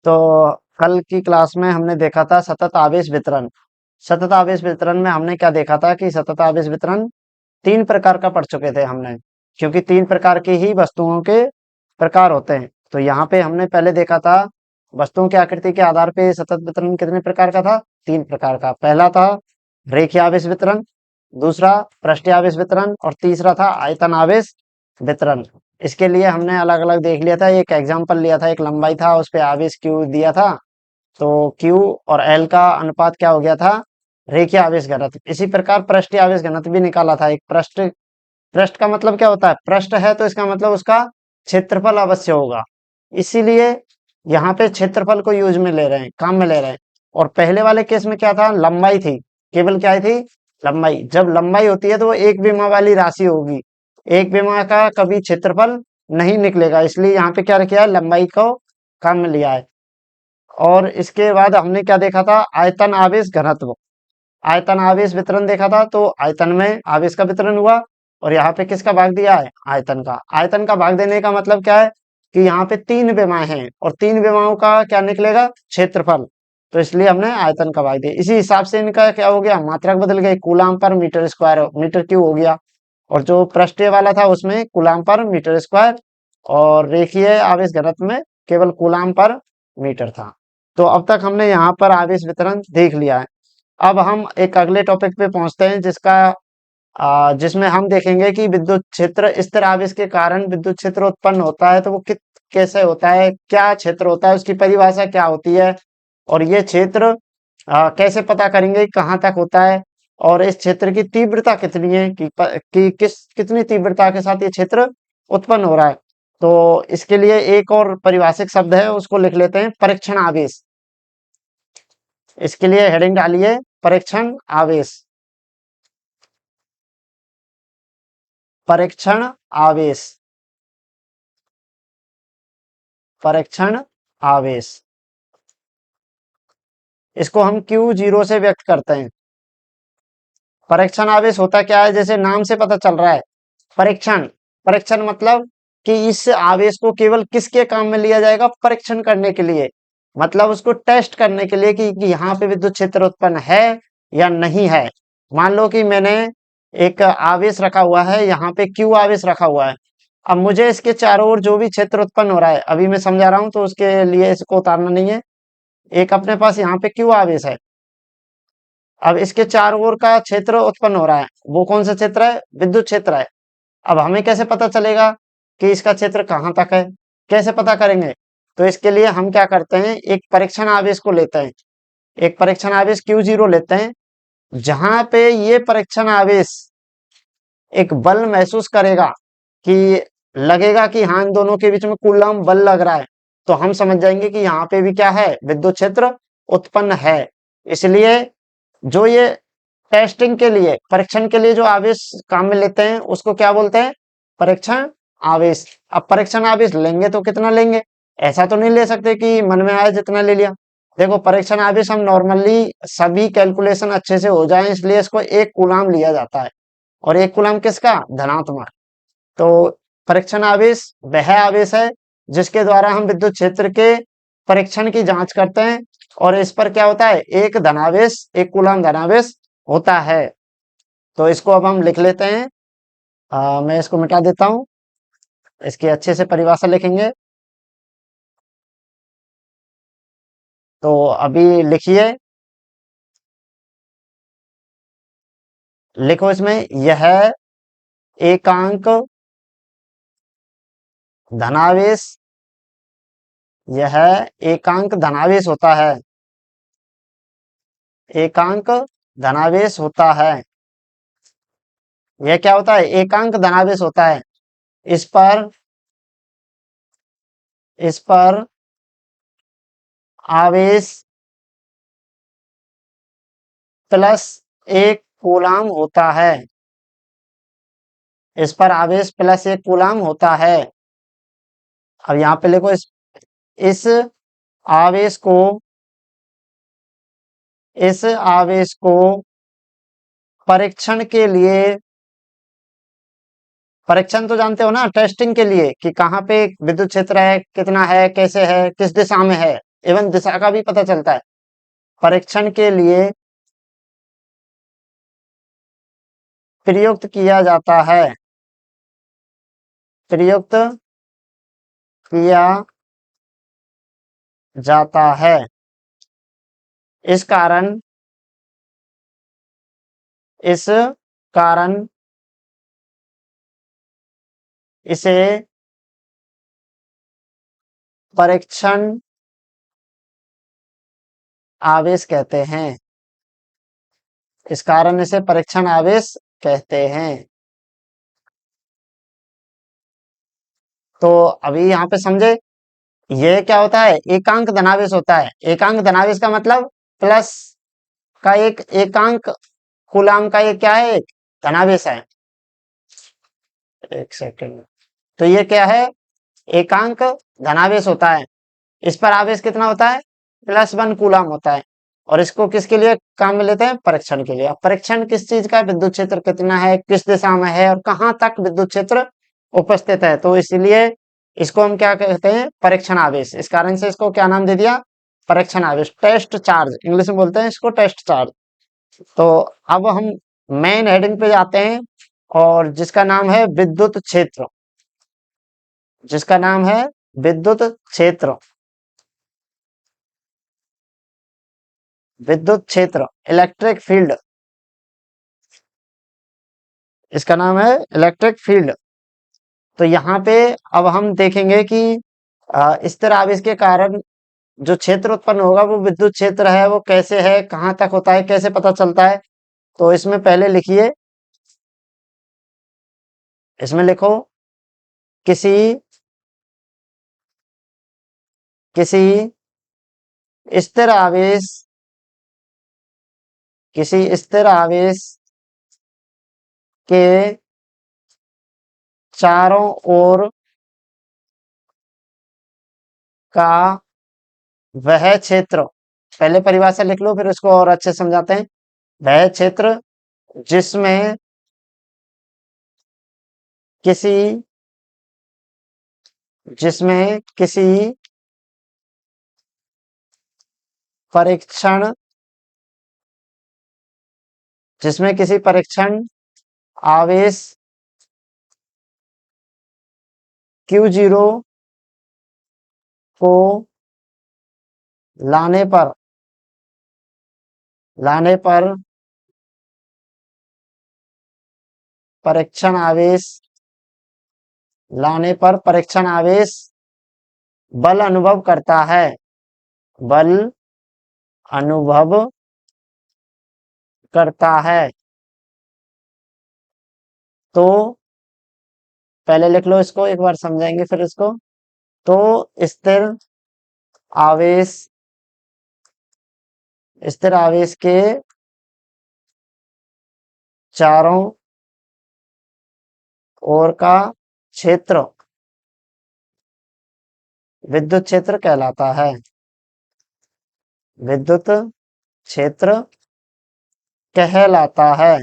तो कल की क्लास में हमने देखा था सतत आवेश वितरण। सतत आवेश वितरण में हमने क्या देखा था कि सतत आवेश वितरण तीन प्रकार का पढ़ चुके थे हमने, क्योंकि तीन प्रकार की ही वस्तुओं के प्रकार होते हैं। तो यहाँ पे हमने पहले देखा था वस्तुओं की आकृति के आधार पे सतत वितरण कितने प्रकार का था? तीन प्रकार का। पहला था रेखीय आवेश वितरण, दूसरा पृष्ठीय आवेश वितरण और तीसरा था आयतन आवेश वितरण। इसके लिए हमने अलग अलग देख लिया था, एक एग्जाम्पल लिया था, एक लंबाई था, उस पे आवेश क्यू दिया था। तो क्यू और एल का अनुपात क्या हो गया था? रेखीय आवेश घनत्व। इसी प्रकार पृष्ठीय आवेश घनत्व भी निकाला था। एक पृष्ठ, पृष्ठ का मतलब क्या होता है? पृष्ठ है तो इसका मतलब उसका क्षेत्रफल अवश्य होगा, इसीलिए यहाँ पे क्षेत्रफल को यूज में ले रहे हैं, काम में ले रहे हैं। और पहले वाले केस में क्या था? लंबाई थी, केवल क्या थी? लंबाई। जब लंबाई होती है तो वो एक विमा वाली राशि होगी, एक विमा का कभी क्षेत्रफल नहीं निकलेगा, इसलिए यहाँ पे क्या किया है? लंबाई को काम में लिया है। और इसके बाद हमने क्या देखा था? आयतन आवेश घनत्व। आयतन आवेश वितरण देखा था, तो आयतन में आवेश का वितरण हुआ और यहाँ पे किसका भाग दिया है? आयतन का। आयतन का भाग देने का मतलब क्या है कि यहाँ पे तीन विमाएं हैं और तीन विमाओं का क्या निकलेगा? क्षेत्रफल। तो इसलिए हमने आयतन का भाग दिया। इसी हिसाब से इनका क्या हो गया? मात्रक बदल गई, कूलाम पर मीटर स्क्वायर मीटर क्यूब हो गया। और जो पृष्ठीय वाला था उसमें कूलाम पर मीटर स्क्वायर, और रेखीय आवेश घनत्व में केवल कूलाम पर मीटर था। तो अब तक हमने यहाँ पर आवेश वितरण देख लिया है। अब हम एक अगले टॉपिक पे पहुंचते हैं, जिसमें हम देखेंगे कि विद्युत क्षेत्र, स्थिर आवेश के कारण विद्युत क्षेत्र उत्पन्न होता है, तो वो कैसे होता है, क्या क्षेत्र होता है, उसकी परिभाषा क्या होती है, और ये क्षेत्र कैसे पता करेंगे कहाँ तक होता है, और इस क्षेत्र की तीव्रता कितनी है, कि कितनी तीव्रता के साथ ये क्षेत्र उत्पन्न हो रहा है। तो इसके लिए एक और परिभाषिक शब्द है, उसको लिख लेते हैं, परीक्षण आवेश। इसके लिए हेडिंग डालिए परीक्षण आवेश। परीक्षण आवेश, परीक्षण आवेश। इसको हम Q0 से व्यक्त करते हैं। परीक्षण आवेश होता क्या है? जैसे नाम से पता चल रहा है, परीक्षण। परीक्षण मतलब कि इस आवेश को केवल किसके काम में लिया जाएगा? परीक्षण करने के लिए, मतलब उसको टेस्ट करने के लिए कि यहाँ पे विद्युत क्षेत्र उत्पन्न है या नहीं है। मान लो कि मैंने एक आवेश रखा हुआ है, यहाँ पे Q आवेश रखा हुआ है। अब मुझे इसके चारों ओर जो भी क्षेत्र उत्पन्न हो रहा है, अभी मैं समझा रहा हूं, तो उसके लिए इसको उतारना नहीं है। एक अपने पास यहाँ पे Q आवेश है, अब इसके चारों ओर का क्षेत्र उत्पन्न हो रहा है, वो कौन सा क्षेत्र है? विद्युत क्षेत्र है। अब हमें कैसे पता चलेगा कि इसका क्षेत्र कहाँ तक है? कैसे पता करेंगे? तो इसके लिए हम क्या करते हैं, एक परीक्षण आवेश को लेते हैं, एक परीक्षण आवेश Q0 लेते हैं, जहां पे ये परीक्षण आवेश एक बल महसूस करेगा, कि लगेगा कि हाँ इन दोनों के बीच में कूलम बल लग रहा है, तो हम समझ जाएंगे कि यहाँ पे भी क्या है? विद्युत क्षेत्र उत्पन्न है। इसलिए जो ये टेस्टिंग के लिए, परीक्षण के लिए जो आवेश काम में लेते हैं, उसको क्या बोलते हैं? परीक्षण आवेश। अब परीक्षण आवेश लेंगे तो कितना लेंगे? ऐसा तो नहीं ले सकते कि मन में आए जितना ले लिया। देखो, परीक्षण आवेश हम नॉर्मली सभी कैलकुलेशन अच्छे से हो जाए, इसलिए इसको एक कूलाम लिया जाता है, और एक कूलाम किसका? धनात्मक। तो परीक्षण आवेश वह आवेश है जिसके द्वारा हम विद्युत क्षेत्र के परीक्षण की जांच करते हैं, और इस पर क्या होता है? एक धनावेश, एक कूलम धनावेश होता है। तो इसको अब हम लिख लेते हैं। मैं इसको मिटा देता हूं, इसकी अच्छे से परिभाषा लिखेंगे। तो अभी लिखिए, लिखो इसमें, यह एकांक धनावेश, यह एकांक धनावेश होता है, एकांक धनावेश होता है। यह क्या होता है? एकांक धनावेश होता है। इस पर, इस पर आवेश प्लस एक कूलाम होता है, इस पर आवेश प्लस एक कूलाम होता है। अब यहाँ पे लिखो, इस आवेश को, इस आवेश को परीक्षण के लिए परीक्षण तो जानते हो ना, टेस्टिंग के लिए कि कहाँ पे विद्युत क्षेत्र है, कितना है, कैसे है, किस दिशा में है, एवं दिशा का भी पता चलता है। परीक्षण के लिए प्रयुक्त किया जाता है, प्रयुक्त किया जाता है। इस कारण इस कारण इसे परीक्षण आवेश कहते हैं। इस कारण इसे परीक्षण आवेश कहते हैं। तो अभी यहाँ पे समझे, ये क्या होता है, एकांक धनावेश होता है। एकांक धनावेश का मतलब प्लस का एक एकांक कूलाम का ये क्या है, एक धनावेश है। एक सेकंड, तो ये क्या है, एकांक धनावेश होता है। इस पर आवेश कितना होता है, +1 कूलाम होता है। और इसको किसके लिए काम में लेते हैं, परीक्षण के लिए। अब परीक्षण किस चीज का, विद्युत क्षेत्र कितना है, किस दिशा में है और कहां तक विद्युत क्षेत्र उपस्थित है, तो इसलिए इसको हम क्या कहते हैं, परीक्षण आवेश। इस कारण से इसको क्या नाम दे दिया, परीक्षण आवेश, टेस्ट चार्ज इंग्लिश में बोलते हैं इसको, टेस्ट चार्ज। तो अब हम मेन हेडिंग पे जाते हैं, और जिसका नाम है विद्युत क्षेत्र, जिसका नाम है विद्युत क्षेत्र। विद्युत क्षेत्र, इलेक्ट्रिक फील्ड, इसका नाम है इलेक्ट्रिक फील्ड। तो यहाँ पे अब हम देखेंगे कि स्थिर आवेश के कारण जो क्षेत्र उत्पन्न होगा वो विद्युत क्षेत्र है, वो कैसे है, कहाँ तक होता है, कैसे पता चलता है। तो इसमें पहले लिखिए, इसमें लिखो, किसी किसी स्थिर आवेश, किसी स्थिर आवेश के चारों ओर का वह क्षेत्र, पहले परिभाषा लिख लो फिर उसको और अच्छे से समझाते हैं। वह क्षेत्र जिसमें किसी जिसमें किसी परीक्षण जिसमें किसी परीक्षण आवेश Q0 को लाने पर परीक्षण आवेश परीक्षण आवेश बल अनुभव करता है, बल अनुभव करता है। तो पहले लिख लो इसको, एक बार समझाएंगे फिर इसको। तो स्थिर आवेश के चारों ओर का क्षेत्र विद्युत क्षेत्र कहलाता है, विद्युत क्षेत्र कहलाता है।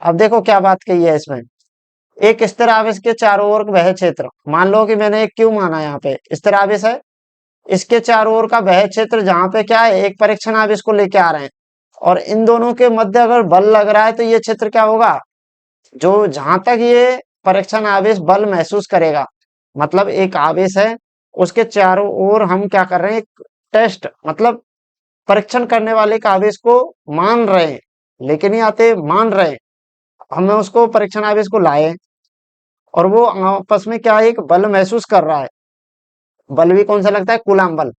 अब देखो क्या बात कही है इसमें, एक स्थिर आवेश के चारों ओर वह क्षेत्र, मान लो कि मैंने एक क्यू माना, यहाँ पे स्थिर आवेश है, इसके चारों ओर का वह क्षेत्र जहां पे क्या है, एक परीक्षण आवेश को लेके आ रहे हैं, और इन दोनों के मध्य अगर बल लग रहा है तो ये क्षेत्र क्या होगा, जो जहां तक ये परीक्षण आवेश बल महसूस करेगा, मतलब एक आवेश है, उसके चारों ओर हम क्या कर रहे हैं, एक टेस्ट, मतलब परीक्षण करने वाले के आवेश को मान रहे हैं, लेकिन नहीं आते, मान रहे हैं, हमें उसको परीक्षण आवेश को लाए, और वो आपस में क्या एक बल महसूस कर रहा है। बल भी कौन सा लगता है, कूलाम बल।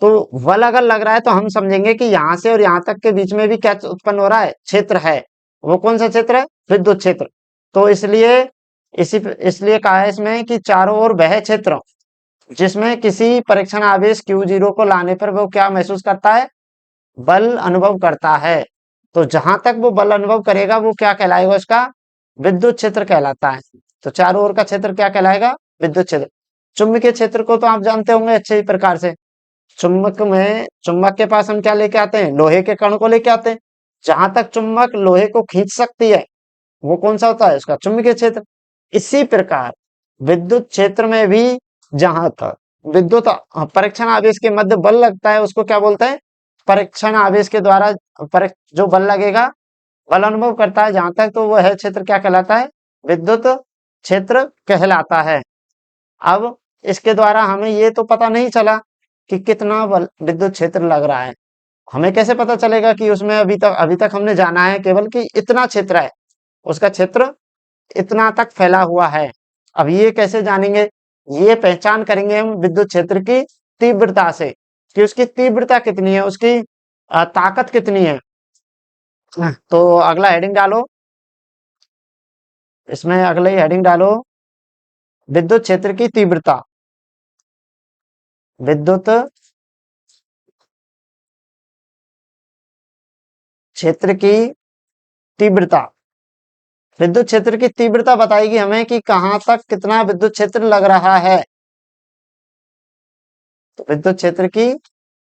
तो बल अगर लग रहा है तो हम समझेंगे कि यहाँ से और यहाँ तक के बीच में भी क्या उत्पन्न हो रहा है, क्षेत्र है। वो कौन सा क्षेत्र है, विद्युत क्षेत्र। तो इसलिए कहा है इसमें कि चारों ओर वह क्षेत्र जिसमें किसी परीक्षण आवेश Q0 को लाने पर वो क्या महसूस करता है, बल अनुभव करता है। तो जहां तक वो बल अनुभव करेगा वो क्या कहलाएगा, उसका विद्युत क्षेत्र कहलाता है। तो चारों ओर का क्षेत्र क्या कहलाएगा, विद्युत क्षेत्र। चुंबकीय क्षेत्र को तो आप जानते होंगे अच्छे ही प्रकार से। चुंबक के पास हम क्या लेके आते हैं, लोहे के कण को लेके आते हैं। जहां तक चुंबक लोहे को खींच सकती है, वो कौन सा होता है? उसका चुंबकीय क्षेत्र। इसी प्रकार विद्युत क्षेत्र में भी जहां तक विद्युत परीक्षण आवेश के मध्य बल लगता है उसको क्या बोलते हैं? परीक्षण आवेश के द्वारा जो बल लगेगा, बल अनुभव करता है जहां तक, तो वह क्षेत्र क्या कहलाता है? विद्युत क्षेत्र कहलाता है। अब इसके द्वारा हमें ये तो पता नहीं चला कि कितना बल विद्युत क्षेत्र लग रहा है। हमें कैसे पता चलेगा कि उसमें अभी तक हमने जाना है केवल कि इतना क्षेत्र है, उसका क्षेत्र इतना तक फैला हुआ है। अब ये कैसे जानेंगे? ये पहचान करेंगे हम विद्युत क्षेत्र की तीव्रता से, कि उसकी तीव्रता कितनी है, उसकी ताकत कितनी है। तो अगला हेडिंग डालो, इसमें अगले हेडिंग डालो, विद्युत क्षेत्र की तीव्रता। विद्युत क्षेत्र की तीव्रता। विद्युत क्षेत्र की तीव्रता बताएगी हमें कि कहां तक कितना विद्युत क्षेत्र लग रहा है। तो विद्युत क्षेत्र की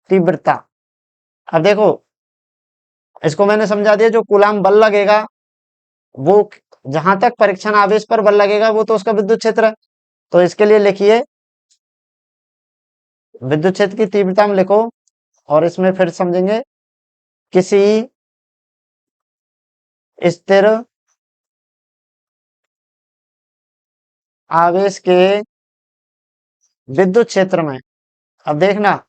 तीव्रता, अब देखो इसको मैंने समझा दिया। जो कूलाम बल लगेगा वो, जहां तक परीक्षण आवेश पर बल लगेगा वो तो उसका विद्युत क्षेत्र है। तो इसके लिए लिखिए विद्युत क्षेत्र की तीव्रता में लिखो, और इसमें फिर समझेंगे किसी स्थिर आवेश के विद्युत क्षेत्र में। अब देखना,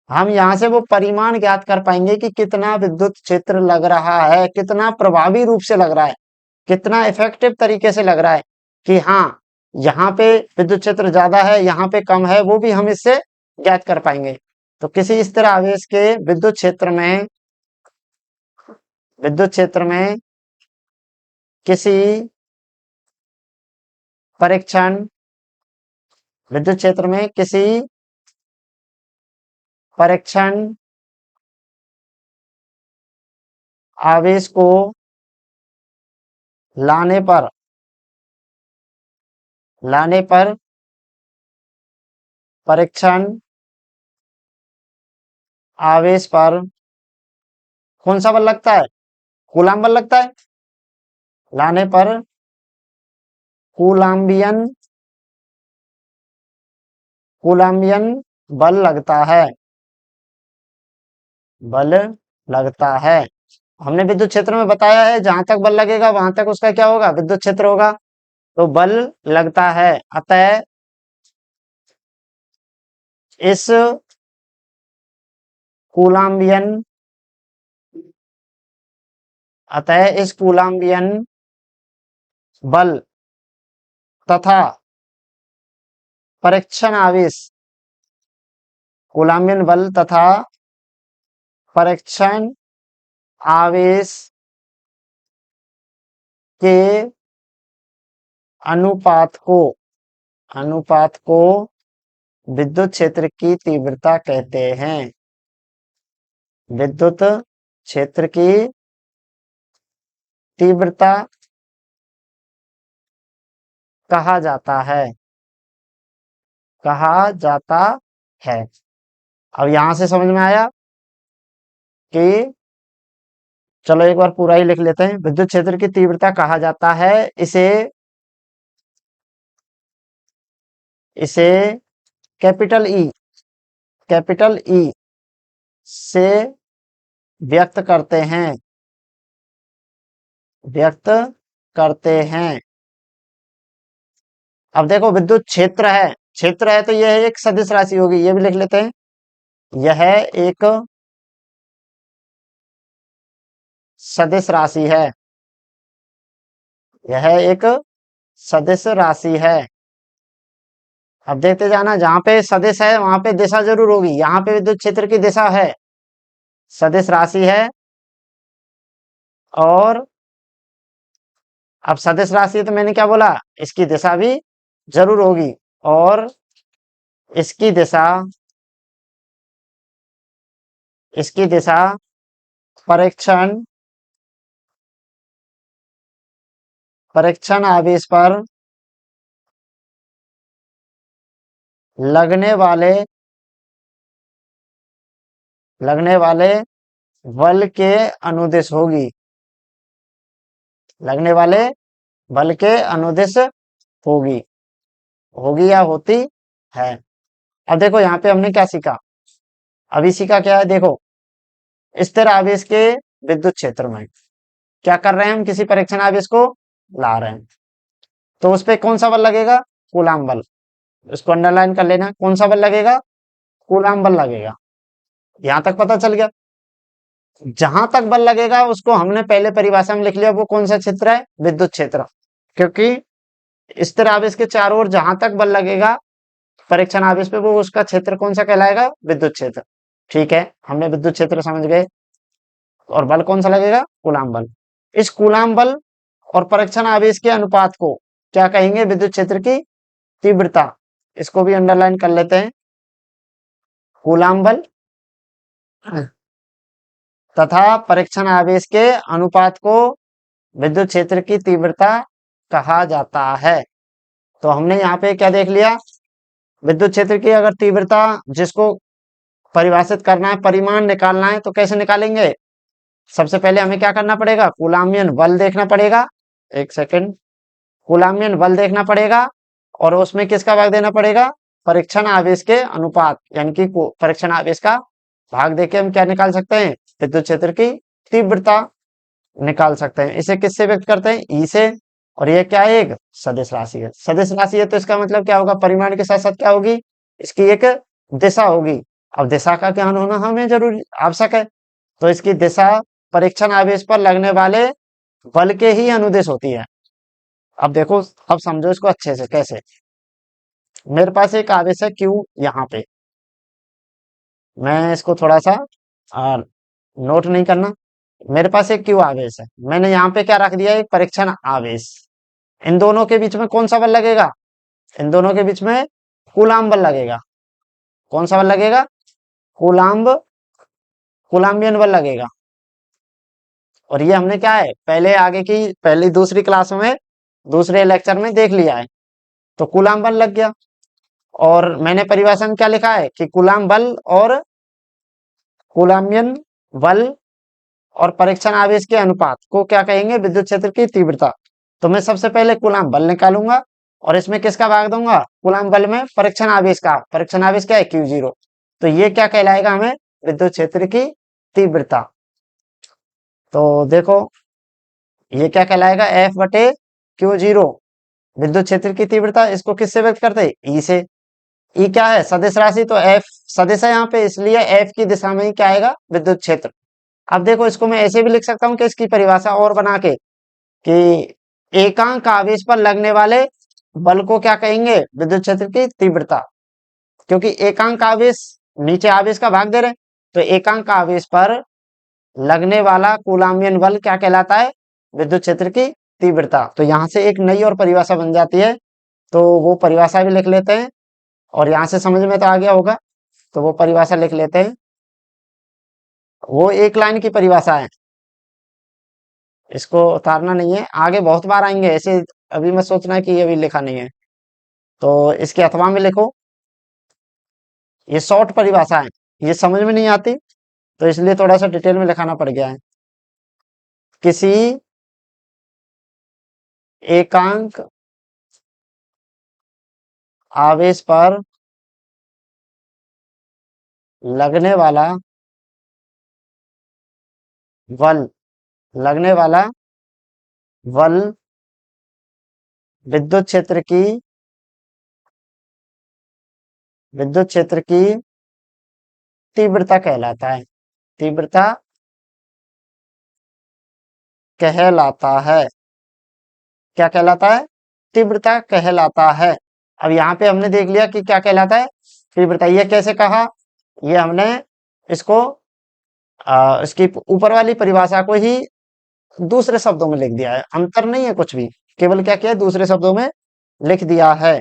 हम यहाँ से वो परिमाण ज्ञात कर पाएंगे कि कितना विद्युत क्षेत्र लग रहा है, कितना प्रभावी रूप से लग रहा है, कितना इफेक्टिव तरीके से लग रहा है, कि हाँ यहाँ पे विद्युत क्षेत्र ज्यादा है, यहाँ पे कम है, वो भी हम इससे ज्ञात कर पाएंगे। तो किसी स्थिर आवेश के विद्युत क्षेत्र में किसी परीक्षण विद्युत क्षेत्र में किसी परीक्षण आवेश को लाने पर परीक्षण आवेश पर कौन सा बल लगता है? कूलाम बल लगता है। लाने पर कूलाम्बियन कूलाम्बियन बल लगता है। बल लगता है। हमने विद्युत क्षेत्र में बताया है जहां तक बल लगेगा वहां तक उसका क्या होगा? विद्युत क्षेत्र होगा। तो बल लगता है, अतः इस कूलाम्बियन बल तथा परीक्षण आवेश कूलाम्बियन बल तथा परीक्षण आवेश के अनुपात को विद्युत क्षेत्र की तीव्रता कहते हैं। विद्युत क्षेत्र की तीव्रता कहा जाता है कहा जाता है। अब यहां से समझ में आया कि, चलो एक बार पूरा ही लिख लेते हैं। विद्युत क्षेत्र की तीव्रता कहा जाता है, इसे कैपिटल ई से व्यक्त करते हैं। अब देखो विद्युत क्षेत्र है तो यह एक सदिश राशि होगी, ये भी लिख लेते हैं। यह एक सदिश राशि है। यह एक सदिश राशि है। अब देखते जाना, जहां पे सदिश है वहां पे दिशा जरूर होगी। यहाँ पे विद्युत क्षेत्र की दिशा है, सदिश राशि है। और अब सदिश राशि है तो मैंने क्या बोला? इसकी दिशा भी जरूर होगी। और इसकी दिशा इसकी दिशा परीक्षण परीक्षण आवेश पर लगने वाले बल के अनुदिश होगी। लगने वाले बल के अनुदिश होगी, होगी या होती है। अब देखो यहाँ पे हमने क्या सीखा, अभी सीखा क्या है, देखो स्थिर आवेश के विद्युत क्षेत्र में क्या कर रहे हैं हम, किसी परीक्षण आवेश को ला रहे हैं, तो उस पे कौन सा बल लगेगा, कूलाम बल। इसको अंडरलाइन कर लेना, कौन सा बल लगेगा, कूलाम बल लगेगा। यहां तक पता चल गया। जहां तक बल लगेगा उसको हमने पहले परिभाषा में लिख लिया, वो कौन सा क्षेत्र है, विद्युत क्षेत्र। क्योंकि स्थिर आवेश के चारों ओर जहां तक बल लगेगा परीक्षण आवेश पे, वो उसका क्षेत्र कौन सा कहलाएगा, विद्युत क्षेत्र। ठीक है, हमने विद्युत क्षेत्र समझ गए। और बल कौन सा लगेगा, कूलाम बल। इस कूलाम बल और परीक्षण आवेश के अनुपात को क्या कहेंगे, विद्युत क्षेत्र की तीव्रता। इसको भी अंडरलाइन कर लेते हैं, कूलाम बल तथा परीक्षण आवेश के अनुपात को विद्युत क्षेत्र की तीव्रता कहा जाता है। तो हमने यहाँ पे क्या देख लिया, विद्युत क्षेत्र की अगर तीव्रता जिसको परिभाषित करना है, परिमाण निकालना है, तो कैसे निकालेंगे। सबसे पहले हमें क्या करना पड़ेगा, कूलामियन बल देखना पड़ेगा। एक सेकंड, कूलामियन बल देखना पड़ेगा और उसमें किसका भाग देना पड़ेगा, परीक्षण आवेश के अनुपात, यानी कि परीक्षण आवेश का भाग देके हम क्या निकाल सकते हैं, विद्युत क्षेत्र की तीव्रता निकाल सकते हैं। इसे किससे व्यक्त करते हैं, ई से। और ये क्या है, एक सदिश राशि है। सदिश राशि है तो इसका मतलब क्या होगा, परिमाण के साथ साथ क्या होगी, इसकी एक दिशा होगी। अब दिशा का ज्ञान होना हमें जरूरी आवश्यक है। तो इसकी दिशा परीक्षण आवेश पर लगने वाले बल के ही अनुदिश होती है। अब देखो, अब समझो इसको अच्छे से कैसे। मेरे पास एक आवेश है क्यू, यहाँ पे मैं इसको थोड़ा सा नोट नहीं करना। मेरे पास एक क्यू आवेश है, मैंने यहाँ पे क्या रख दिया, एक परीक्षण आवेश। इन दोनों के बीच में कौन सा बल लगेगा, इन दोनों के बीच में कूलाम बल लगेगा। कौन सा बल लगेगा, कूलाम्ब, कूलाम्बियन बल लगेगा। और ये हमने क्या है, पहले आगे की पहली दूसरी क्लास में दूसरे लेक्चर में देख लिया है। तो कूलाम बल लग गया। और मैंने परिभाषा में क्या लिखा है कि कूलाम बल और कूलाम्बियन बल और परीक्षण आवेश के अनुपात को क्या कहेंगे, विद्युत क्षेत्र की तीव्रता। तो मैं सबसे पहले कूलाम बल निकालूंगा और इसमें किसका भाग दूंगा, कूलाम बल में परीक्षण आवेश का। परीक्षण आवेश क्या है, Q0। तो ये क्या कहलाएगा हमें, विद्युत क्षेत्र की तीव्रता। तो देखो ये क्या कहलाएगा, F/Q0 विद्युत क्षेत्र की तीव्रता। इसको किससे व्यक्त करते हैं, ई से। ई क्या है, सदिश राशि, तो एफ सदिश है यहाँ पे, इसलिए एफ की दिशा में ही क्या आएगा, विद्युत क्षेत्र। अब देखो इसको मैं ऐसे भी लिख सकता हूँ कि इसकी परिभाषा और बना के, कि एकांक आवेश पर लगने वाले बल को क्या कहेंगे, विद्युत क्षेत्र की तीव्रता। क्योंकि एकांक आवेश, नीचे आवेश का भाग दे रहे हैं, तो एकांक आवेश पर लगने वाला कूलाम्बियन बल क्या कहलाता है, विद्युत क्षेत्र की तीव्रता। तो यहाँ से एक नई और परिभाषा बन जाती है। तो वो परिभाषा भी लिख लेते हैं, और यहाँ से समझ में तो आ गया होगा। तो वो परिभाषा लिख लेते हैं, वो एक लाइन की परिभाषा है, इसको उतारना नहीं है, आगे बहुत बार आएंगे ऐसे। अभी मत सोचना कि अभी लिखा नहीं है, तो इसके अथवा में लिखो। ये शॉर्ट परिभाषा है, ये समझ में नहीं आती, तो इसलिए थोड़ा सा डिटेल में लिखाना पड़ गया है। किसी एकांक आवेश पर लगने वाला बल, लगने वाला बल विद्युत क्षेत्र की, विद्युत क्षेत्र की तीव्रता कहलाता है, तीव्रता कहलाता है। क्या कहलाता है, तीव्रता कहलाता है। अब यहाँ पे हमने देख लिया कि क्या कहलाता है, तीव्रता। ये कैसे कहा, ये हमने इसको इसकी ऊपर वाली परिभाषा को ही दूसरे शब्दों में लिख दिया है, अंतर नहीं है कुछ भी, केवल क्या किया है, दूसरे शब्दों में लिख दिया है।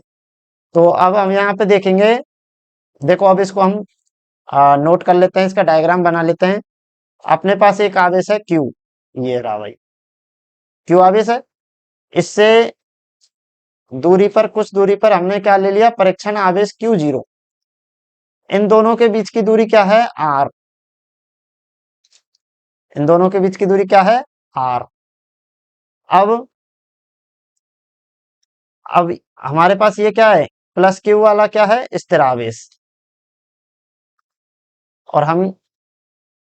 तो अब हम यहाँ पे देखेंगे, देखो अब इसको हम नोट कर लेते हैं, इसका डायग्राम बना लेते हैं। अपने पास एक आवेश है Q, ये रहा भाई, Q आवेश है। इससे दूरी पर, कुछ दूरी पर हमने क्या ले लिया, परीक्षण आवेश Q0। इन दोनों के बीच की दूरी क्या है, R। इन दोनों के बीच की दूरी क्या है, R। अब अब हमारे पास ये क्या है, प्लस क्यू वाला क्या है, स्थिर आवेश, और हम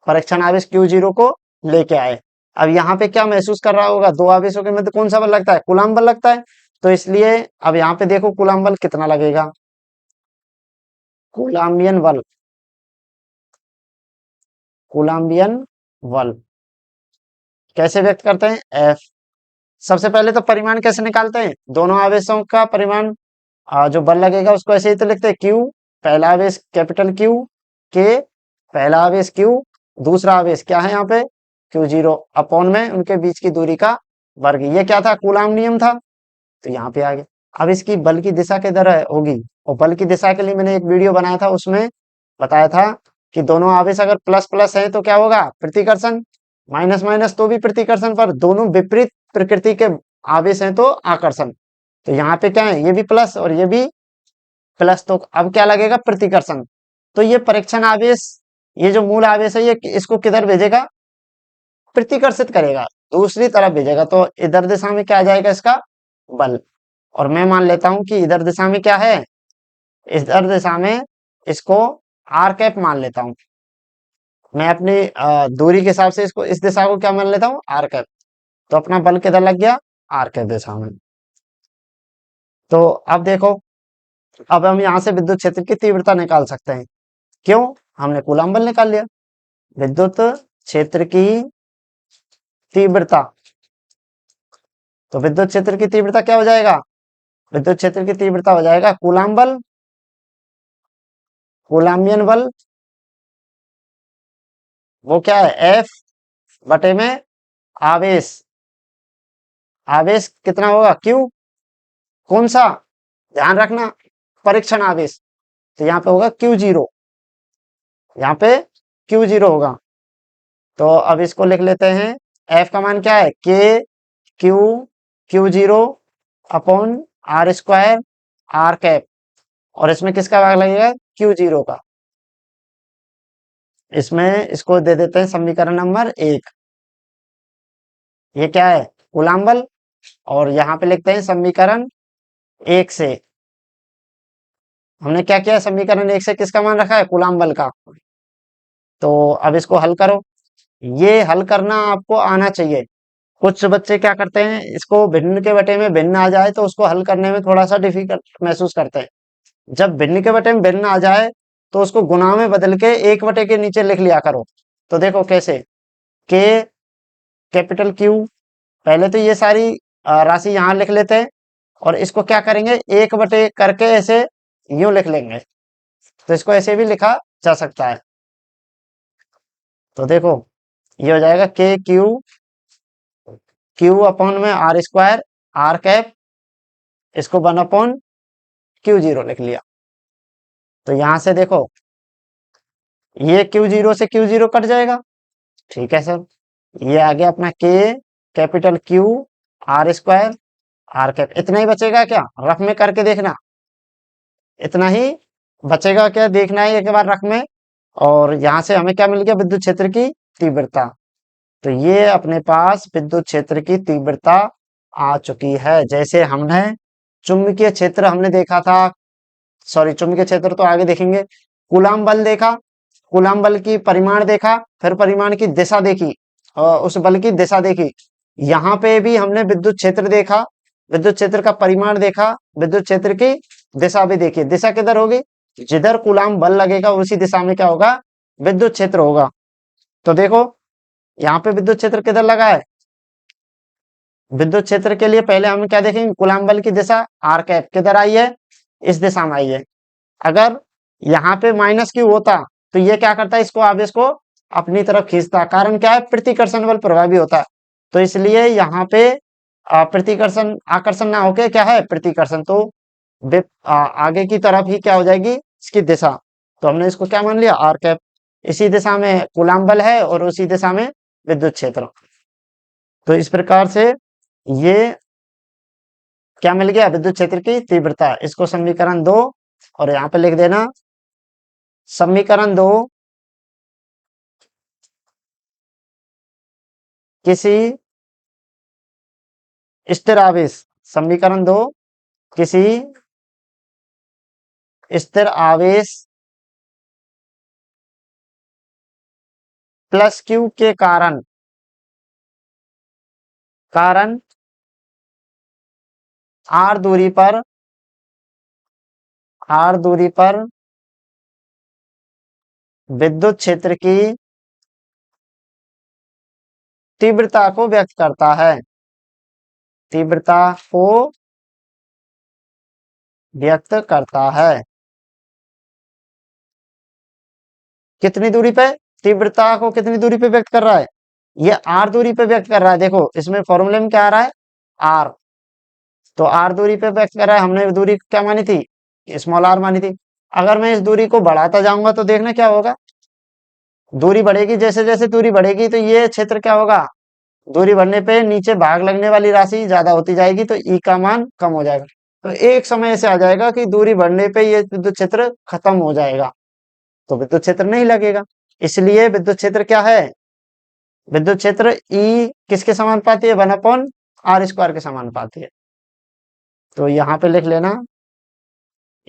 परीक्षण आवेश Q0 को लेके आए। अब यहाँ पे क्या महसूस कर रहा होगा, दो आवेशों के मध्य कौन सा बल लगता है, कूलाम बल लगता है। तो इसलिए अब यहाँ पे देखो कूलाम बल कितना लगेगा, कूलाम्बियन बल, कूलाम्बियन बल कैसे व्यक्त करते हैं, एफ। सबसे पहले तो परिमाण कैसे निकालते हैं, दोनों आवेशों का परिमाण, जो बल लगेगा उसको ऐसे ही तो लिखते हैं, क्यू पहला आवेश कैपिटल क्यू, के पहला आवेश क्यू, दूसरा आवेश क्या है यहाँ पे Q0 अपॉन में उनके बीच की दूरी का वर्ग। ये क्या था, कूलाम नियम था, तो यहाँ पे आ गया। अब इसकी बल की दिशा किधर होगी, और बल की दिशा के लिए मैंने एक वीडियो बनाया था, उसमें बताया था कि दोनों आवेश अगर प्लस प्लस है तो क्या होगा, प्रतिकर्षण, माइनस माइनस तो भी प्रतिकर्षण, पर दोनों विपरीत प्रकृति के आवेश हैं तो आकर्षण। तो यहाँ पे क्या है, ये भी प्लस और ये भी प्लस, तो अब क्या लगेगा, प्रतिकर्षण। तो ये परीक्षण आवेश, ये जो मूल आवेश है ये इसको किधर भेजेगा, प्रतिकर्षित करेगा, दूसरी तरफ भेजेगा। तो इधर दिशा में क्या आ जाएगा इसका बल, और मैं मान लेता हूं कि इधर दिशा में क्या है, इधर दिशा में इसको आर कैप मान लेता हूं। मैं अपनी दूरी के हिसाब से इसको, इस दिशा को क्या मान लेता हूँ, आर कैप। तो अपना बल किधर लग गया, आर कैप दिशा में। तो अब देखो, अब हम यहाँ से विद्युत क्षेत्र की तीव्रता निकाल सकते हैं, क्यों, हमने कूलाम बल निकाल लिया। विद्युत क्षेत्र की तीव्रता, तो विद्युत क्षेत्र की तीव्रता क्या हो जाएगा, विद्युत क्षेत्र की तीव्रता हो जाएगा कूलाम बल, कूलाम्बियन बल, वो क्या है, एफ बटे में आवेश, आवेश कितना होगा, क्यू, कौन सा, ध्यान रखना, परीक्षण आवेश, तो यहाँ पे होगा Q0, यहाँ पे Q0 होगा। तो अब इसको लिख लेते हैं, एफ का मान क्या है, K Q Q0 upon R square R cap, और इसमें किसका भाग लगेगा, Q0 का। इसमें इसको दे देते हैं समीकरण नंबर 1, ये क्या है, कूलाम बल, और यहाँ पे लिखते हैं समीकरण 1 से, हमने क्या किया, समीकरण 1 से किसका मान रखा है, कूलाम बल का। तो अब इसको हल करो, ये हल करना आपको आना चाहिए। कुछ बच्चे क्या करते हैं, इसको भिन्न के बटे में भिन्न आ जाए तो उसको हल करने में थोड़ा सा डिफिकल्ट महसूस करते हैं। जब भिन्न के बटे में भिन्न आ जाए तो उसको गुणा में बदल के एक बटे के नीचे लिख लिया करो। तो देखो कैसे, के कैपिटल क्यू, पहले तो ये सारी राशि यहाँ लिख लेते हैं, और इसको क्या करेंगे, एक बटे करके ऐसे यूं लिख लेंगे। तो इसको ऐसे भी लिखा जा सकता है। तो देखो ये हो जाएगा के क्यू, क्यू अपॉन में आर स्क्वायर आर कैप, इसको 1 अपॉन Q0 लिख लिया। तो यहां से देखो ये Q0 से Q0 कट जाएगा, ठीक है सर। ये आ गया अपना K capital Q R square R cap, इतना ही बचेगा क्या, रफ में करके देखना, इतना ही बचेगा क्या, देखना है एक बार रफ में। और यहां से हमें क्या मिल गया, विद्युत क्षेत्र की तीव्रता। तो ये अपने पास विद्युत क्षेत्र की तीव्रता आ चुकी है। जैसे हमने चुंबकीय क्षेत्र हमने देखा था, सॉरी चुंबकीय क्षेत्र तो आगे देखेंगे, कूलाम बल देखा, कूलाम बल की परिमाण देखा, फिर परिमाण की दिशा देखी, और उस बल की दिशा देखी। यहाँ पे भी हमने विद्युत क्षेत्र देखा, विद्युत क्षेत्र का परिमाण देखा, विद्युत क्षेत्र की दिशा भी देखी। दिशा किधर होगी, जिधर कूलाम बल लगेगा उसी दिशा में क्या होगा, विद्युत क्षेत्र होगा। तो देखो यहाँ पे विद्युत क्षेत्र किधर लगा है, विद्युत क्षेत्र के लिए पहले हम क्या देखेंगे, कूलाम बल की दिशा आर कैप किधर आई है, इस दिशा में आई है। अगर यहाँ पे माइनस क्यू होता तो ये क्या करता है, इसको आवेश को अपनी तरफ खींचता, कारण क्या है, प्रतिकर्षण बल प्रभावी होता है। तो इसलिए यहाँ पे प्रतिकर्षण आकर्षण ना होके क्या है, प्रतिकर्षण, तो आगे की तरफ ही क्या हो जाएगी इसकी दिशा। तो हमने इसको क्या मान लिया, आर कैप, इसी दिशा में कूलाम बल है और उसी दिशा में विद्युत क्षेत्र। तो इस प्रकार से ये क्या मिल गया, विद्युत क्षेत्र की तीव्रता। इसको समीकरण 2, और यहाँ पे लिख देना समीकरण 2 किसी स्थिर आवेश, समीकरण 2, किसी स्थिर आवेश प्लस क्यू के कारण आर दूरी पर विद्युत क्षेत्र की तीव्रता को व्यक्त करता है, तीव्रता को व्यक्त करता है। कितनी दूरी पे? तीव्रता को कितनी दूरी पे व्यक्त कर रहा है? ये आर दूरी पे व्यक्त कर रहा है। देखो इसमें फॉर्मूले में क्या आ रहा है? आर। तो आर दूरी पे व्यक्त कर रहा है। हमने दूरी क्या मानी थी? स्मॉल आर मानी थी। अगर मैं इस दूरी को बढ़ाता जाऊंगा तो देखना क्या होगा, दूरी बढ़ेगी, जैसे जैसे दूरी बढ़ेगी तो ये क्षेत्र क्या होगा, दूरी बढ़ने पे नीचे भाग लगने वाली राशि ज्यादा होती जाएगी तो ई का मान कम हो जाएगा। तो एक समय ऐसे आ जाएगा कि दूरी बढ़ने पे ये विद्युत क्षेत्र खत्म हो जाएगा, तो विद्युत क्षेत्र नहीं लगेगा। इसलिए विद्युत क्षेत्र क्या है? विद्युत क्षेत्र ई किसके समानुपाती है? 1/r² के समानुपाती है। तो यहाँ पे लिख लेना,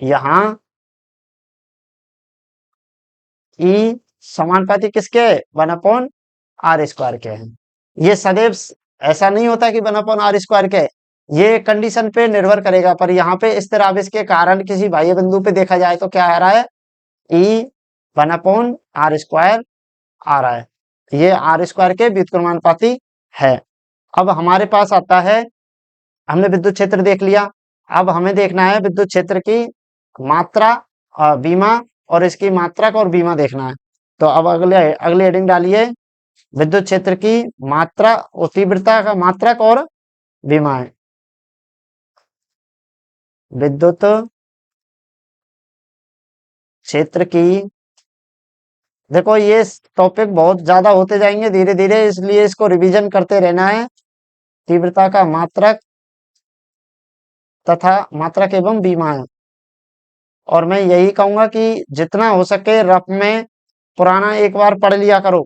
यहाँ ई समानुपाती किसके? 1/r² के हैं। ये सदैव ऐसा नहीं होता कि 1/r² के, ये कंडीशन पे निर्भर करेगा। पर यहाँ पे स्थिर आवेश के कारण किसी बाह्य बिंदु पे देखा जाए तो क्या आ रहा है? ई 1/r² आ रहा है। ये r² के व्युत्क्रमानुपाती है। अब हमारे पास आता है, हमने विद्युत क्षेत्र देख लिया। अब हमें देखना है विद्युत क्षेत्र की मात्रा, बीमा, और इसकी मात्रक और बीमा देखना है। तो अब अगले अगले हेडिंग डालिए, विद्युत क्षेत्र की मात्रा और तीव्रता का मात्रक और बीमा है। विद्युत क्षेत्र की, देखो ये टॉपिक बहुत ज्यादा होते जाएंगे धीरे धीरे, इसलिए इसको रिवीजन करते रहना है। तीव्रता का मात्रक तथा मात्रक एवं बीमा है। और मैं यही कहूंगा कि जितना हो सके रफ में पुराना एक बार पढ़ लिया करो।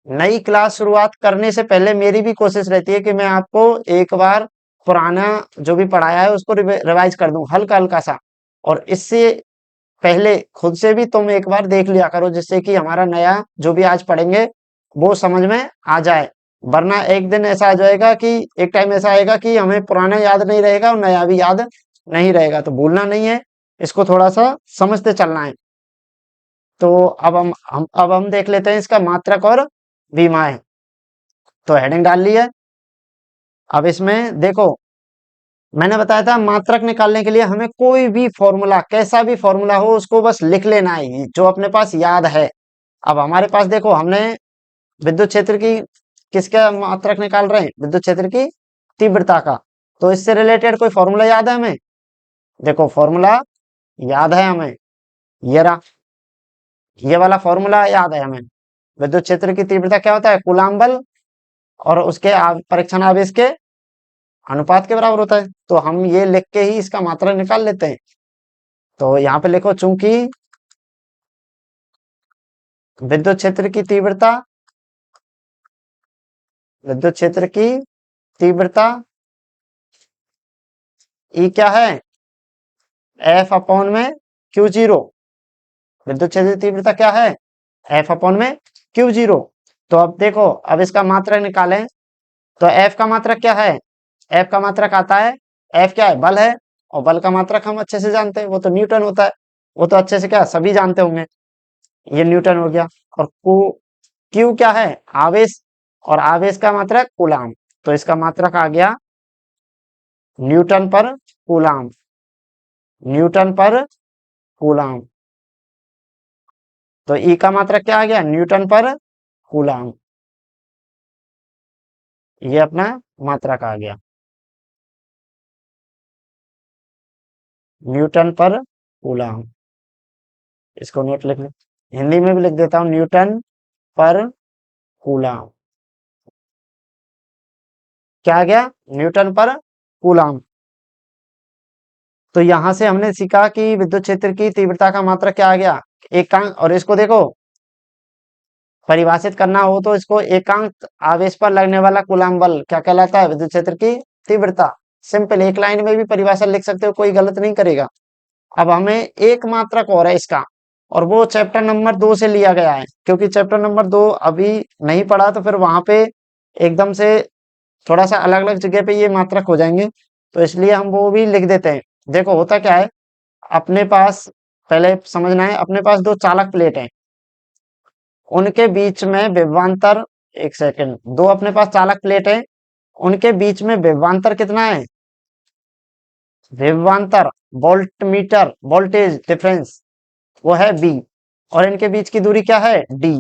नई क्लास शुरुआत करने से पहले मेरी भी कोशिश रहती है कि मैं आपको एक बार पुराना जो भी पढ़ाया है उसको रिवाइज कर दूं हल्का हल्का सा, और इससे पहले खुद से भी तुम एक बार देख लिया करो, जिससे कि हमारा नया जो भी आज पढ़ेंगे वो समझ में आ जाए। वरना एक दिन ऐसा आ जाएगा कि एक टाइम ऐसा आएगा कि हमें पुराना याद नहीं रहेगा और नया भी याद नहीं रहेगा। तो भूलना नहीं है, इसको थोड़ा सा समझते चलना है। तो अब हम देख लेते हैं इसका मात्रक और बीमा है। तो हेडिंग डाल ली है। अब इसमें देखो, मैंने बताया था मात्रक निकालने के लिए हमें कोई भी फॉर्मूला, कैसा भी फॉर्मूला हो उसको बस लिख लेना है जो अपने पास याद है। अब हमारे पास देखो, हमने विद्युत क्षेत्र की किसका मात्रक निकाल रहे हैं? विद्युत क्षेत्र की तीव्रता का। तो इससे रिलेटेड कोई फॉर्मूला याद है हमें? देखो फॉर्मूला याद है हमें, ये रहा, ये वाला फॉर्मूला याद है हमें। विद्युत क्षेत्र की तीव्रता क्या होता है? कूलाम बल और उसके परीक्षण आवेश के अनुपात के बराबर होता है। तो हम ये लिख के ही इसका मात्रक निकाल लेते हैं। तो यहाँ पे लिखो, चूंकि विद्युत क्षेत्र की तीव्रता, विद्युत क्षेत्र की तीव्रता ई क्या है? एफ अपॉन में क्यू जीरो। विद्युत क्षेत्र की तीव्रता क्या है? एफ अपॉन में क्यू जीरो। तो अब देखो, अब इसका मात्रक निकालें तो एफ का मात्रक क्या है? एफ का मात्रक आता है, एफ क्या है? बल है, और बल का मात्रक हम अच्छे से जानते हैं, वो तो न्यूटन होता है। वो तो अच्छे से क्या सभी जानते होंगे, ये न्यूटन हो गया। और क्यू क्या है? आवेश, और आवेश का मात्रक कूलाम। तो इसका मात्रक आ गया न्यूटन पर कूलाम, न्यूटन पर कूलाम। तो ई का मात्रक क्या आ गया? न्यूटन पर कूलाम। ये अपना मात्रक आ गया, न्यूटन पर कूलाम। इसको नोट लिख ले, हिंदी में भी लिख देता हूं, न्यूटन पर कूलाम। क्या आ गया? न्यूटन पर कूलाम। तो यहां से हमने सीखा कि विद्युत क्षेत्र की तीव्रता का मात्रक क्या आ गया? एकांक। और इसको देखो, परिभाषित करना हो तो इसको एकांक आवेश पर लगने वाला कूलाम बल क्या कहलाता है? विद्युत क्षेत्र की तीव्रता। सिंपल, एक लाइन में भी परिभाषा लिख सकते हो, कोई गलत नहीं करेगा। अब हमें एक मात्रक और है इसका, और वो चैप्टर नंबर 2 से लिया गया है, क्योंकि चैप्टर नंबर 2 अभी नहीं पढ़ा तो फिर वहां पे एकदम से थोड़ा सा अलग अलग जगह पे ये मात्रक हो जाएंगे, तो इसलिए हम वो भी लिख देते हैं। देखो होता क्या है, अपने पास पहले समझना है, अपने पास दो चालक प्लेट हैं, उनके बीच में विभवांतर, एक सेकंड, दो अपने पास चालक प्लेट है, उनके बीच में विभवांतर कितना है, विभवांतर, वोल्ट मीटर वोल्टेज डिफरेंस, वो है बी, और इनके बीच की दूरी क्या है, डी।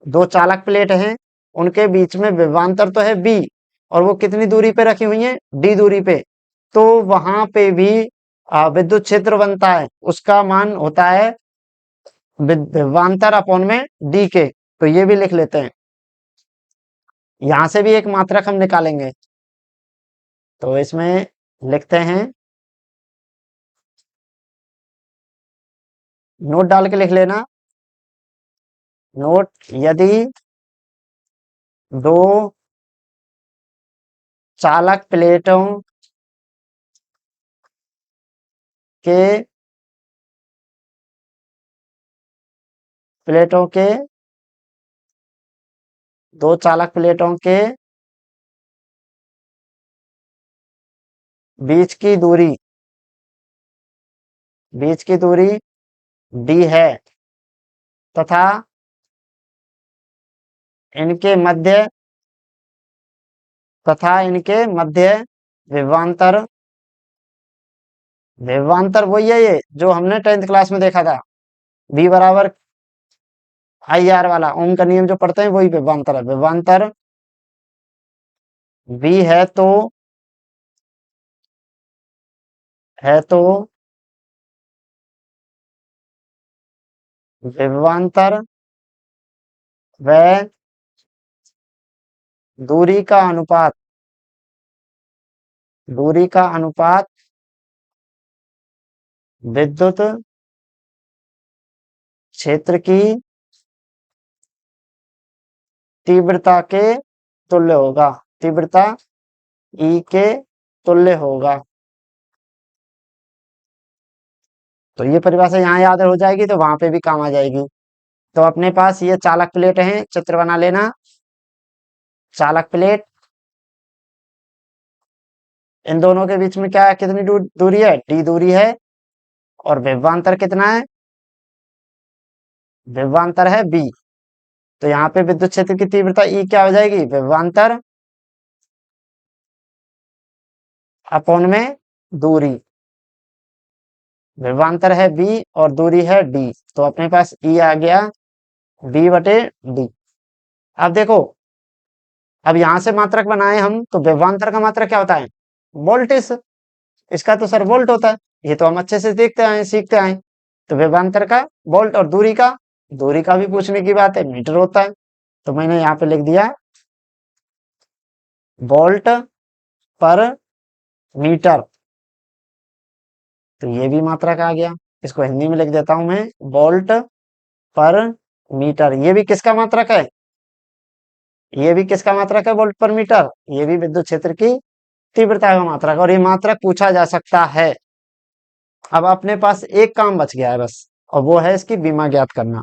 दो चालक प्लेट हैं, उनके बीच में विभवांतर तो है बी, और वो कितनी दूरी पे रखी हुई है, डी दूरी पे, तो वहां पे भी विद्युत क्षेत्र बनता है, उसका मान होता है विभवांतर अपॉन में डी के। तो ये भी लिख लेते हैं, यहां से भी एक मात्रक हम निकालेंगे, तो इसमें लिखते हैं, नोट डाल के लिख लेना, नोट, यदि दो चालक के प्लेटों के दो चालक प्लेटों के बीच की दूरी, बीच की दूरी डी है, तथा इनके मध्य, तथा इनके मध्य विभवांतर, विभवांतर वही है ये जो हमने 10th क्लास में देखा था, V बराबर आई आर वाला ओम का नियम जो पढ़ते हैं वही विभवांतर है। विभवांतर V है तो विभवांतर व दूरी का अनुपात, दूरी का अनुपात विद्युत क्षेत्र की तीव्रता के तुल्य होगा, तीव्रता ई के तुल्य होगा। तो ये परिभाषा यहाँ याद हो जाएगी तो वहां पे भी काम आ जाएगी। तो अपने पास ये चालक प्लेट है, चित्र बना लेना, चालक प्लेट, इन दोनों के बीच में क्या है, कितनी दूरी है, डी दूरी है, और विभवांतर कितना है, विभवांतर है बी। तो यहाँ पे विद्युत क्षेत्र की तीव्रता ई क्या हो जाएगी, विभवांतर अपॉन में दूरी, विभवांतर है बी और दूरी है डी, तो अपने पास ई आ गया बी बटे डी। अब देखो, अब यहां से मात्रक बनाए हम, तो विभवांतर का मात्रक क्या होता है, वोल्टेज, इसका तो सर वोल्ट होता है, ये तो हम अच्छे से देखते आए, सीखते आए। तो विभवांतर का वोल्ट, और दूरी का, दूरी का भी पूछने की बात है, मीटर होता है, तो मैंने यहाँ पे लिख दिया वोल्ट पर मीटर, तो ये भी मात्रक आ गया। इसको हिंदी में लिख देता हूं मैं, वोल्ट पर मीटर, ये भी किसका मात्रक है, ये भी किसका मात्रक है, वोल्ट पर मीटर, ये भी विद्युत क्षेत्र की तीव्रता का मात्रक, और ये मात्रक पूछा जा सकता है। अब अपने पास एक काम बच गया है बस, और वो है इसकी बीमा ज्ञात करना।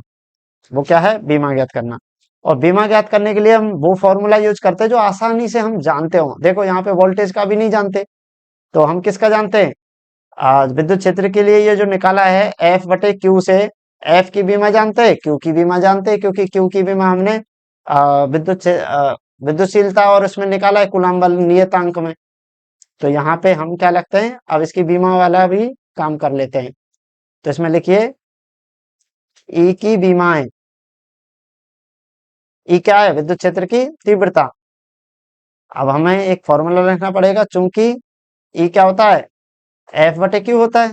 वो क्या है, बीमा ज्ञात करना। और बीमा ज्ञात करने के लिए हम वो फॉर्मूला यूज करते हैं जो आसानी से हम जानते हो। देखो यहाँ पे वोल्टेज का भी नहीं जानते, तो हम किसका जानते हैं, विद्युत क्षेत्र के लिए ये जो निकाला है एफ बटे क्यू से, एफ की बीमा जानते हैं, क्यू की बीमा जानते हैं, क्योंकि क्यू की बीमा हमने विद्युतशीलता और उसमें निकाला है कूलम्ब बल नियतांक में। तो यहाँ पे हम क्या लगते हैं, अब इसकी बीमा वाला भी काम कर लेते हैं। तो इसमें लिखिए ई की बीमाएं, ई क्या है, विद्युत क्षेत्र की तीव्रता। अब हमें एक फॉर्मूला लिखना पड़ेगा, चूंकि ई क्या होता है, एफ बटे क्यू होता है,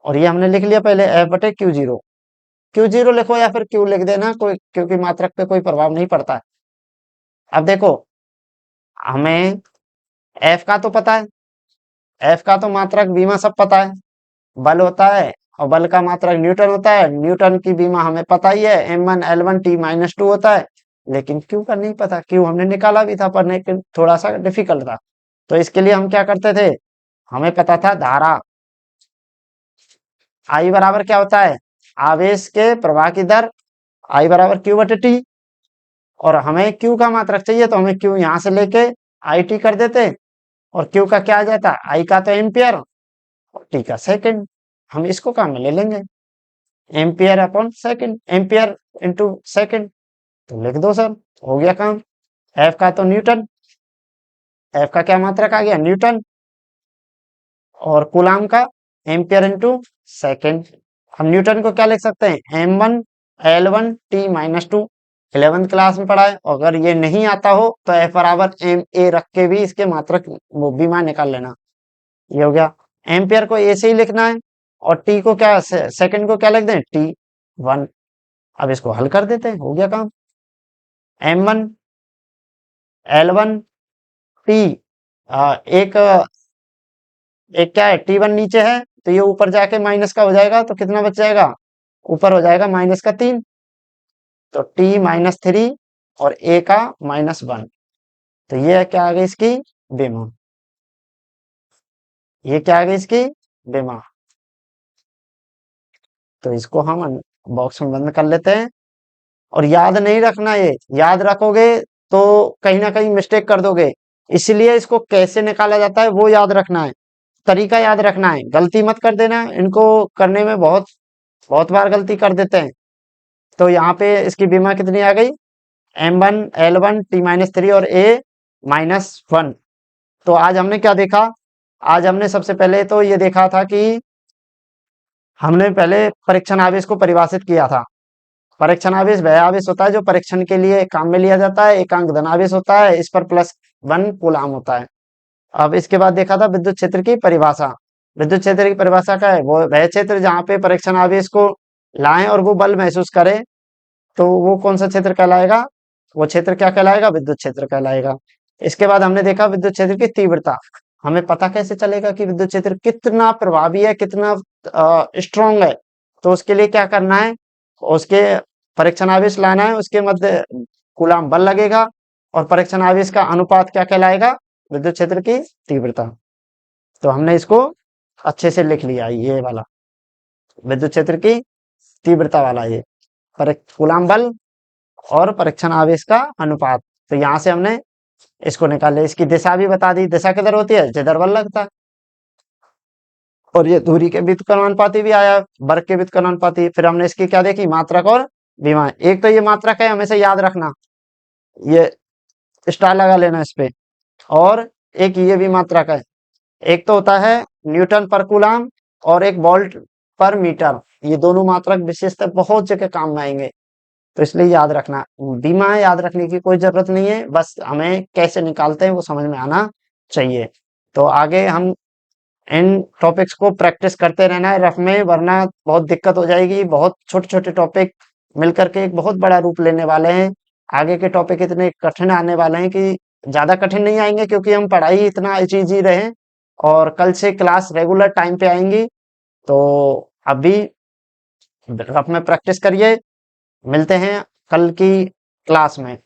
और ये हमने लिख लिया पहले, एफ बटे क्यू जीरो। क्यू जीरो लिखो या फिर क्यू लिख देना, कोई, क्योंकि मात्रक पे कोई प्रभाव नहीं पड़ता है। अब देखो, हमें एफ का तो पता है, एफ का तो मात्रक बीमा सब पता है, बल होता है, और बल का मात्रक न्यूटन होता है, न्यूटन की बीमा हमें पता ही है, M1 L1 T-2 होता है, लेकिन क्यू का नहीं पता। क्यू हमने निकाला भी था पर लेकिन थोड़ा सा डिफिकल्ट था। तो इसके लिए हम क्या करते थे, हमें पता था धारा आई बराबर क्या होता है, आवेश के प्रवाह की दर, आई बराबर क्यू बटे टी। और हमें क्यू का मात्रक चाहिए तो हमें क्यू यहां से लेके आई टी कर देते, और क्यू का क्या आ जाता, आई का तो एम्पियर और टी का सेकंड। हम इसको काम में ले लेंगे, ampere upon second, ampere into second. तो लिख दो सर, हो गया काम। एफ का तो न्यूटन, एफ का क्या मात्रक आ गया, न्यूटन। और कूलाम का एम्पियर इंटू सेकेंड। हम न्यूटन को क्या लिख सकते हैं, m1 L1 T-2। 11th class में पढ़ा है। अगर ये नहीं आता हो तो एफ बराबर एम ए रख के भी इसके मात्रक वो भी मान निकाल लेना। ये हो गया। एम्पियर को ए से ही लिखना है, और टी को क्या, सेकंड को क्या लिख दें, T1। अब इसको हल कर देते हैं, हो गया काम। m1 L1 T, एक एक क्या है, T1 नीचे है तो ये ऊपर जाके माइनस का हो जाएगा, तो कितना बच जाएगा, ऊपर हो जाएगा माइनस का 3। तो T-3 और A का -1। तो ये क्या आ गई इसकी बेमा, ये क्या आ गई इसकी बेमा। तो इसको हम बॉक्स में बंद कर लेते हैं। और याद नहीं रखना, ये याद रखोगे तो कहीं ना कहीं मिस्टेक कर दोगे। इसलिए इसको कैसे निकाला जाता है वो याद रखना है, तरीका याद रखना है, गलती मत कर देना। इनको करने में बहुत बहुत बार गलती कर देते हैं। तो यहाँ पे इसकी बीमा कितनी आ गई, m1 L1 T-3 और A-1। तो आज हमने क्या देखा, आज हमने सबसे पहले तो ये देखा था कि हमने पहले परीक्षण आवेश को परिभाषित किया था। परीक्षण आवेश वह आवेश होता है जो परीक्षण के लिए काम में लिया जाता है, एकांक धन आवेश होता है, इस पर +1 कूलाम होता है। अब इसके बाद देखा था विद्युत क्षेत्र की परिभाषा। विद्युत क्षेत्र की परिभाषा क्या है, वो वह क्षेत्र जहाँ पे परीक्षण आवेश को लाएं और वो बल महसूस करे, तो वो कौन सा क्षेत्र कहलाएगा, वो क्षेत्र क्या कहलाएगा, विद्युत क्षेत्र कहलाएगा। इसके बाद हमने देखा विद्युत क्षेत्र की तीव्रता। हमें पता कैसे चलेगा कि विद्युत क्षेत्र कितना प्रभावी है, कितना स्ट्रॉन्ग है। तो उसके लिए क्या करना है, उसके परीक्षण आवेश लाना है, उसके मध्य कूलाम बल लगेगा, और परीक्षण आवेश का अनुपात क्या कहलाएगा, विद्युत क्षेत्र की तीव्रता। तो हमने इसको अच्छे से लिख लिया, ये वाला विद्युत क्षेत्र की तीव्रता वाला, ये कूलाम बल और परीक्षण आवेश का अनुपात। तो यहाँ से हमने इसको निकाल लिया। इसकी दिशा भी बता दी, दिशा किधर होती है, जिधर बल लगता है। और ये दूरी के व्युत्क्रमानुपाती भी आया, वर्ग के व्युत्क्रमानुपाती। फिर हमने इसकी क्या देखी, मात्रक और विमा। एक तो ये मात्रक है, हमेशा याद रखना, ये स्टार लगा लेना इस पे। और एक ये भी मात्रक है, एक तो होता है न्यूटन पर कूलाम और एक वोल्ट पर मीटर। ये दोनों मात्रक विशेषतः बहुत जगह काम में आएंगे, तो इसलिए याद रखना। बीमा याद रखने की कोई जरूरत नहीं है, बस हमें कैसे निकालते हैं वो समझ में आना चाहिए। तो आगे हम इन टॉपिक्स को प्रैक्टिस करते रहना है रफ में, वरना बहुत दिक्कत हो जाएगी। बहुत छोटे छोटे टॉपिक मिलकर के एक बहुत बड़ा रूप लेने वाले हैं। आगे के टॉपिक इतने कठिन आने वाले हैं कि ज्यादा कठिन नहीं आएंगे, क्योंकि हम पढ़ाई इतना इजी रहे। और कल से क्लास रेगुलर टाइम पे आएंगी। तो अभी रफ में प्रैक्टिस करिए, मिलते हैं कल की क्लास में।